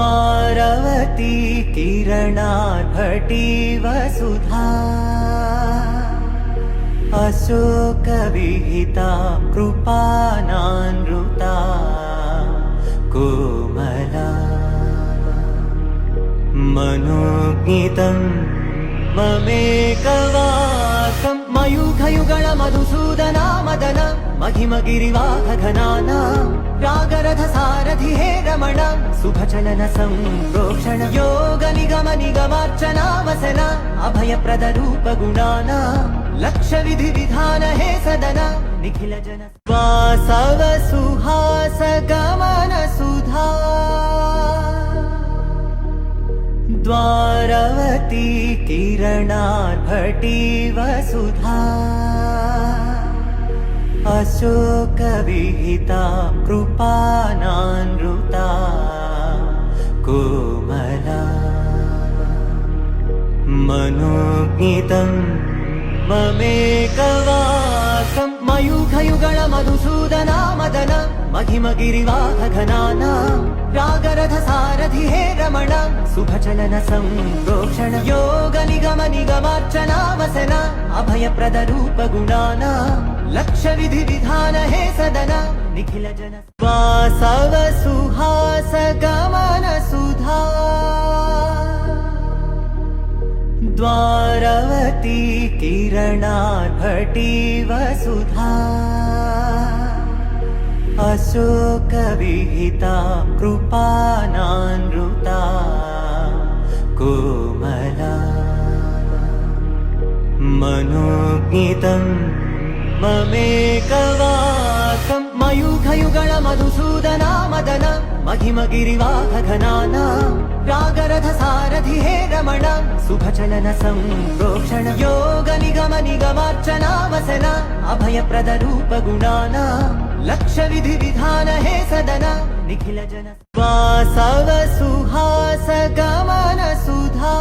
द्वारवती किरणार्भटी वसुधा अशोकविहिता कृपानानृता कोमला मनोज्ञितं ममेकवासं मयूखयुगल मधुसूदना मदन महिमगिरिवाहघनाना रागरथ सारथि हे रमण शुभचलन संप्रोक्षण योग निगम निगमार्चना वसन अभयप्रद रूप गुणाना लक्ष्य विधि विधान हे सदन निखिल जन वासव सुहास गमन सुधा द्वारवती किरणार्भटी वसुधा अशोकविहिता कृपानानृता कोमला मनोज्ञितं ममेकवासं मयूखयुगल मधुसूदना मदन महिमगिरिवाहघनाना रागरथ सारथि हे रमण शुभचलन संप्रोक्षण योग निगम निगमार्चना वसन अभयप्रद रूप गुणाना लक्ष्य विधि विधान हे सदन निखिल जन वासव सुहास गमन सुधा द्वारवती किरणार्भटी वसुधा अशोकविहिता कृपानानृता कोमला मनोज्ञितं ममेकवासं मयूखयुगल मधुसूदना मदन महिमगिरिवाहघनाना रागरथ सारथि हे रमण शुभचलन संप्रोक्षण योग निगम निगमार्चना वसन अभयप्रद रूप गुणाना लक्ष्य विधि विधान हे सदन निखिल जन वासव सुहास गमन सुधा